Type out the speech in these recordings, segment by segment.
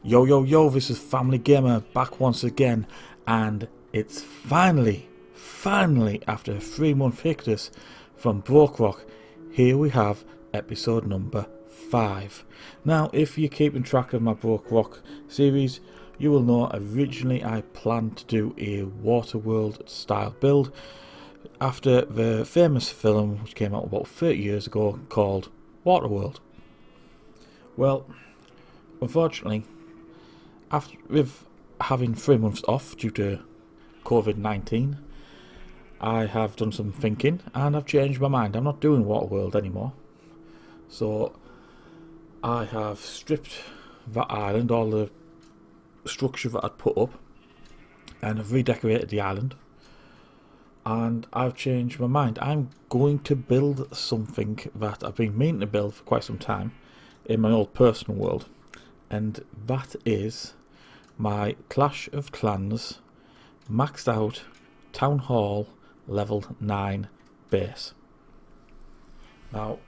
Yo yo yo, this is FamilyGamer back once again, and it's finally after a 3-month hiatus from BrokeRock, here we have episode number 5. Now if you're keeping track of my BrokeRock series, you will know originally I planned to do a Waterworld style build after the famous film which came out about 30 years ago called Waterworld. Well, unfortunately, after with having 3 months off due to COVID-19, I have done some thinking and I've changed my mind. I'm not doing Waterworld anymore. So I have stripped that island, all the structure that I'd put up, and I've redecorated the island. And I've changed my mind. I'm going to build something that I've been meaning to build for quite some time in my old personal world. And that is my Clash of Clans maxed out Town Hall level 9 base. Now,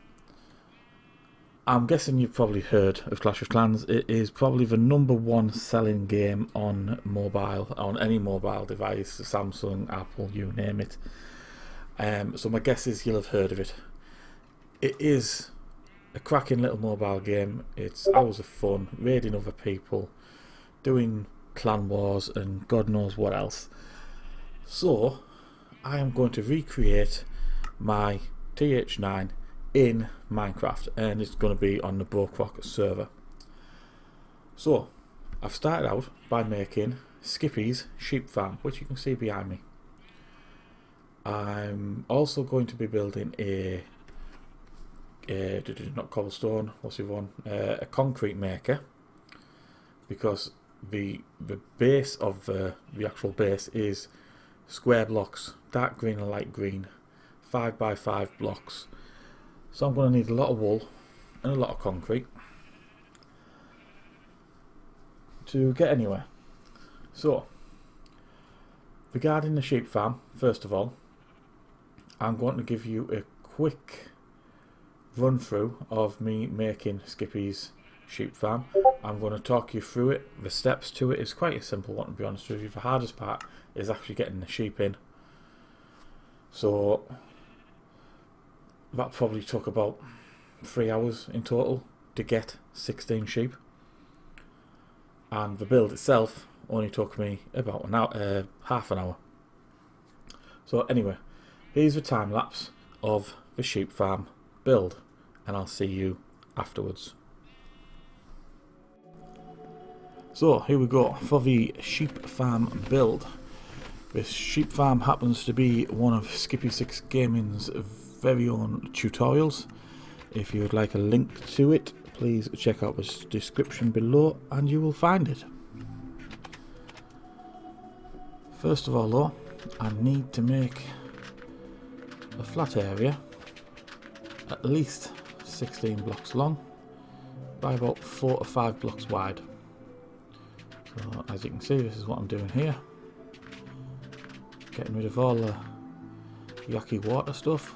I'm guessing you've probably heard of Clash of Clans. It is probably the #1 selling game on mobile, on any mobile device, Samsung, Apple, you name it. So my guess is you'll have heard of it. It is a cracking little mobile game. It's hours of fun, raiding other people, doing clan wars and God knows what else. So I am going to recreate my TH9 in Minecraft, and it's going to be on the BrokeRock server. So I've started out by making Skippy's sheep farm, which you can see behind me. I'm also going to be building a not cobblestone, what's the one? A concrete maker, because the base of the actual base is square blocks, dark green and light green, 5x5 blocks. So I'm going to need a lot of wool and a lot of concrete to get anywhere. So regarding the sheep farm, first of all, I'm going to give you a quick run through of me making Skippy's sheep farm. I'm going to talk you through it. The steps to it is quite a simple one, to be honest with you. The hardest part is actually getting the sheep in. So that probably took about 3 hours in total to get 16 sheep, and the build itself only took me about an hour, half an hour. So anyway, here's the time lapse of the sheep farm build, and I'll see you afterwards. So here we go for the sheep farm build. This sheep farm happens to be one of Skippy6 Gaming's very own tutorials. If you would like a link to it, please check out the description below and you will find it. First of all though, I need to make a flat area at least 16 blocks long by about 4 to 5 blocks wide. So as you can see, this is what I'm doing here. Getting rid of all the yucky water stuff.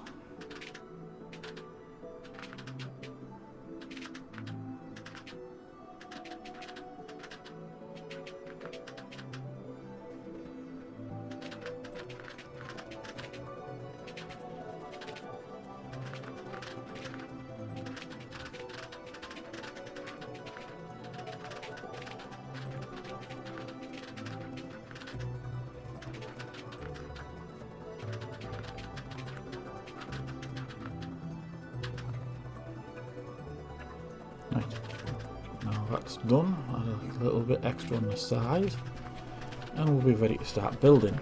Right, now that's done, add a little bit extra on the side and we'll be ready to start building.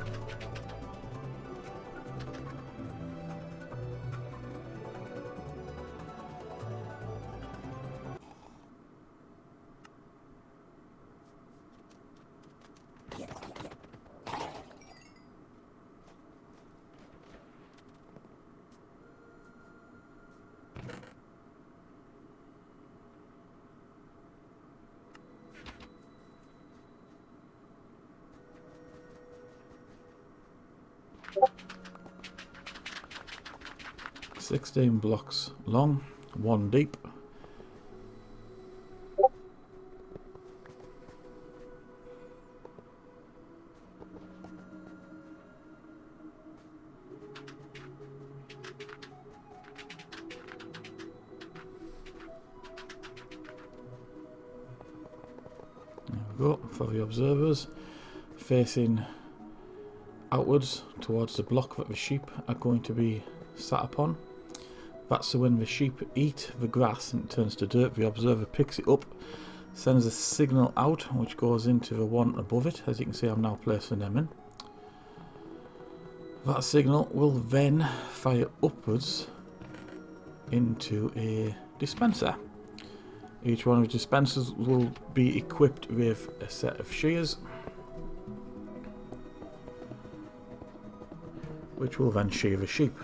"16 blocks long, 1 deep." we go, for the observers, facing outwards towards the block that the sheep are going to be sat upon. That's so when the sheep eat the grass and it turns to dirt, the observer picks it up, sends a signal out which goes into the one above it. As you can see, I'm now placing them in. That signal will then fire upwards into a dispenser. Each one of the dispensers will be equipped with a set of shears, which will then shear the sheep.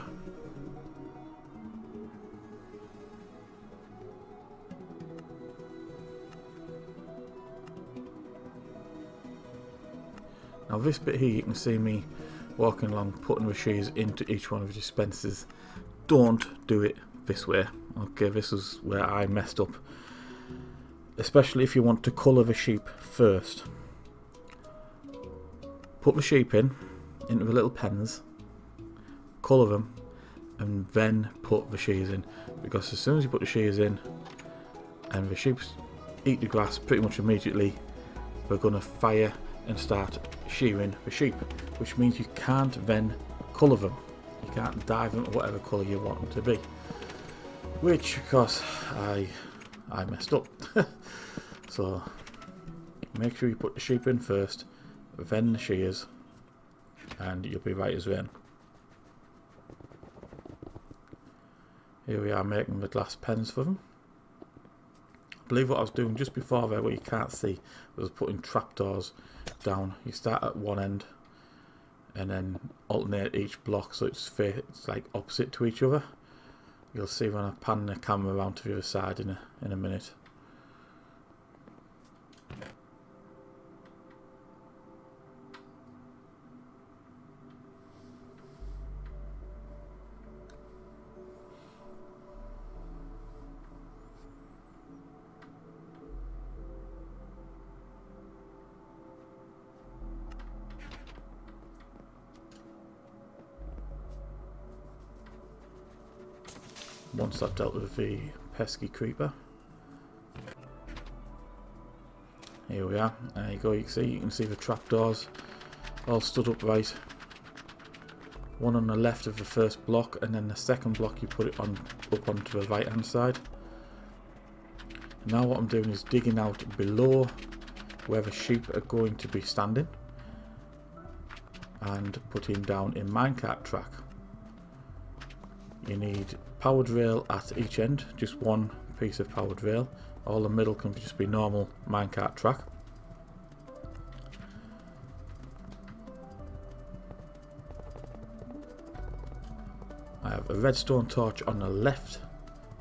Now this bit here, you can see me walking along putting the shears into each one of the dispensers. Don't do it this way. Okay, this is where I messed up. Especially if you want to colour the sheep first. Put the sheep into the little pens, colour them, and then put the shears in. Because as soon as you put the shears in and the sheep eat the grass pretty much immediately, they're going to fire and start shearing the sheep, which means you can't then colour them. You can't dye them to whatever colour you want them to be. Which, of course, I messed up. So make sure you put the sheep in first, then the shears, and you'll be right as rain. Here we are making the glass pens for them. I believe what I was doing just before there, what you can't see, was putting trapdoors down. You start at one end and then alternate each block so it's like opposite to each other. You'll see when I pan the camera around to the other side in a minute. Once I've dealt with the pesky creeper. Here we are. There you go. You can see the trapdoors all stood upright. One on the left of the first block, and then the second block you put it on up onto the right hand side. Now what I'm doing is digging out below where the sheep are going to be standing and putting down a minecart track. You need powered rail at each end, just one piece of powered rail. All the middle can just be normal minecart track. I have a redstone torch on the left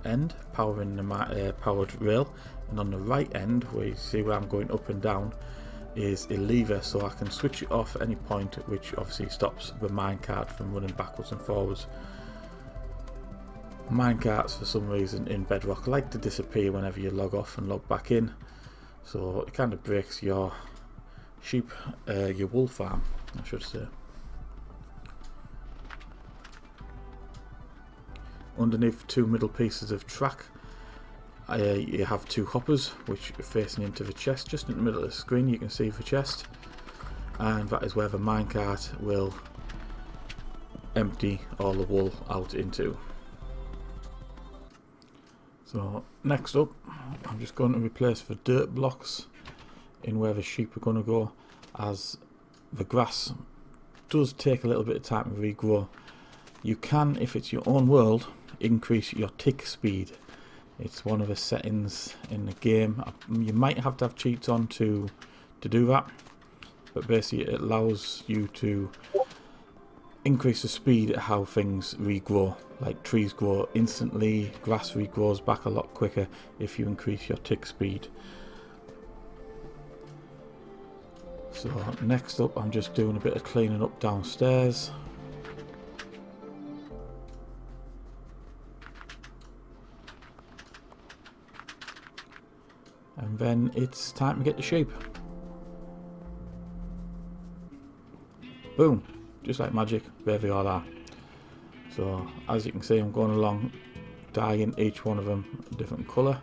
end powering the powered rail, and on the right end, where you see where I'm going up and down, is a lever so I can switch it off at any point, which obviously stops the minecart from running backwards and forwards. Minecarts for some reason in Bedrock like to disappear whenever you log off and log back in, so it kind of breaks your sheep, your wool farm, I should say. Underneath two middle pieces of track, you have two hoppers which are facing into the chest. Just in the middle of the screen you can see the chest, and that is where the minecart will empty all the wool out into. So next up, I'm just going to replace the dirt blocks in where the sheep are going to go, as the grass does take a little bit of time to regrow. You can, if it's your own world, increase your tick speed. It's one of the settings in the game. You might have to have cheats on to do that, but basically it allows you to increase the speed at how things regrow. Like trees grow instantly, grass regrows back a lot quicker if you increase your tick speed. So next up, I'm just doing a bit of cleaning up downstairs. And then it's time to get the sheep. Boom! Just like magic, there they all are. So as you can see, I'm going along dyeing each one of them a different colour.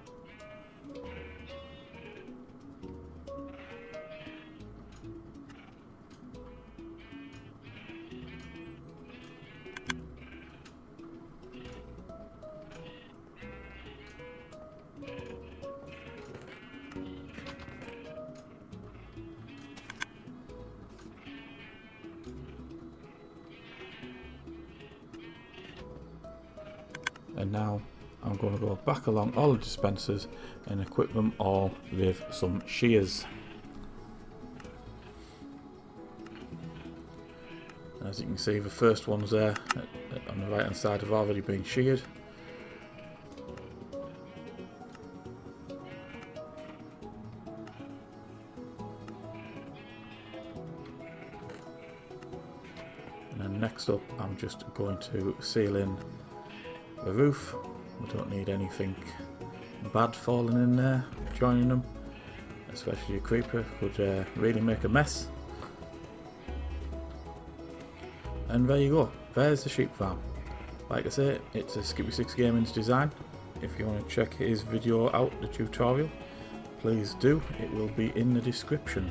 And now I'm going to go back along all the dispensers and equip them all with some shears. As you can see, the first ones there on the right hand side have already been sheared. And then next up, I'm just going to seal in the roof. We don't need anything bad falling in there, joining them, especially a creeper could really make a mess. And there you go, there's the sheep farm. Like I say, it's a Skippy6Gaming's design. If you want to check his video out, the tutorial, please do, it will be in the description.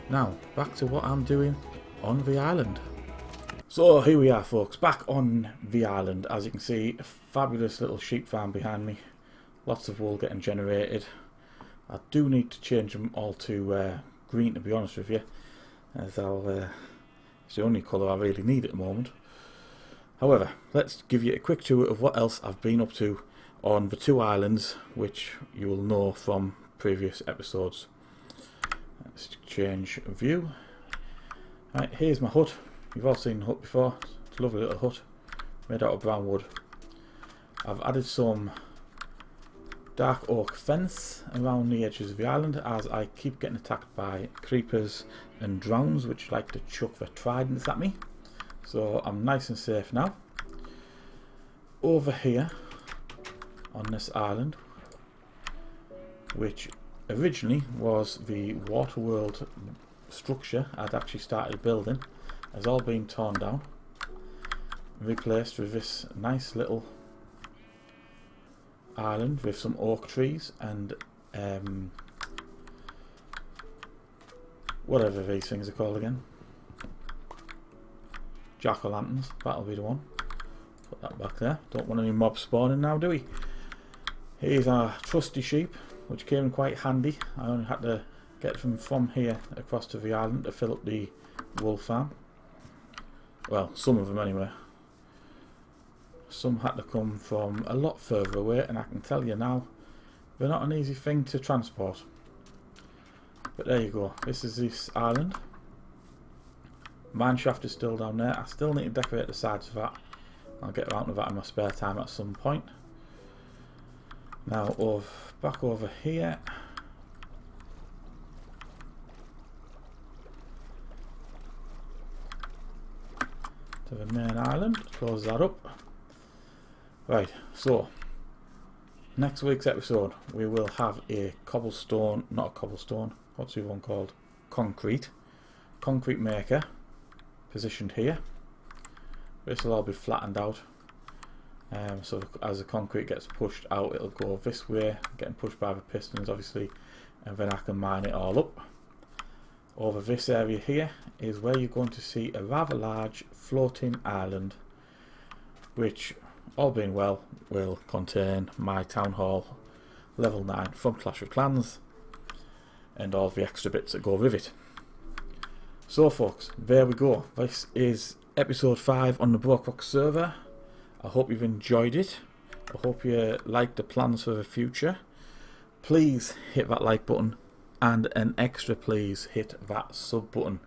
Now, back to what I'm doing on the island. So here we are folks, back on the island. As you can see, a fabulous little sheep farm behind me. Lots of wool getting generated. I do need to change them all to green, to be honest with you, as it's the only colour I really need at the moment. However, let's give you a quick tour of what else I've been up to on the two islands, which you will know from previous episodes. Let's change view. Right, here's my hut. You've all seen the hut before. It's a lovely little hut made out of brown wood. I've added some dark oak fence around the edges of the island, as I keep getting attacked by creepers and drowns which like to chuck their tridents at me. So I'm nice and safe now. Over here on this island, which originally was the Waterworld structure I'd actually started building, has all been torn down and replaced with this nice little island with some oak trees and whatever these things are called again, jack-o'-lanterns, that'll be the one. Put that back there, don't want any mobs spawning now, do we? Here's our trusty sheep, which came in quite handy. I only had to get them from here across to the island to fill up the wool farm. Well, some of them anyway. Some had to come from a lot further away, and I can tell you now, they're not an easy thing to transport. But there you go, this is this island. Mineshaft is still down there. I still need to decorate the sides of that. I'll get around to that in my spare time at some point. Now back over here. To the main island, close that up. Right, so next week's episode we will have a cobblestone, not a cobblestone, what's the one called? Concrete maker positioned here. This will all be flattened out, so as the concrete gets pushed out, it'll go this way, getting pushed by the pistons obviously, and then I can mine it all up. Over this area here is where you're going to see a rather large floating island, which, all being well, will contain my town hall level 9 from Clash of Clans and all the extra bits that go with it. So folks, there we go. This is episode 5 on the BrokeRock server. I hope you've enjoyed it. I hope you like the plans for the future. Please hit that like button, and an extra please hit that sub button.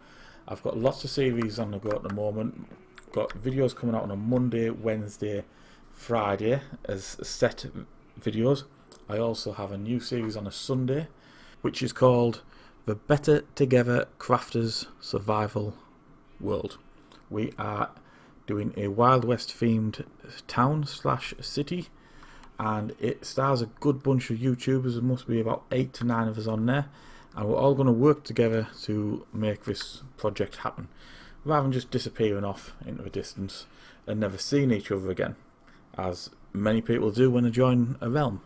I've got lots of series on the go at the moment. Got videos coming out on a Monday, Wednesday, Friday as set videos. I also have a new series on a Sunday, which is called The Better Together Crafters Survival World. We are doing a Wild West themed town / city, and it stars a good bunch of YouTubers. There must be about 8 to 9 of us on there, and we're all going to work together to make this project happen, rather than just disappearing off into the distance and never seeing each other again, as many people do when they join a realm.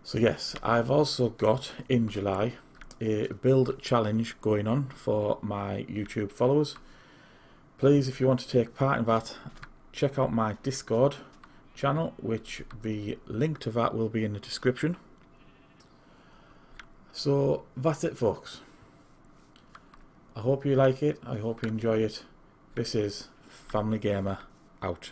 So yes, I've also got in July a build challenge going on for my YouTube followers. Please, if you want to take part in that, check out my Discord channel, which the link to that will be in the description. So that's it folks. I hope you like it, I hope you enjoy it. This is FamilyGamer out.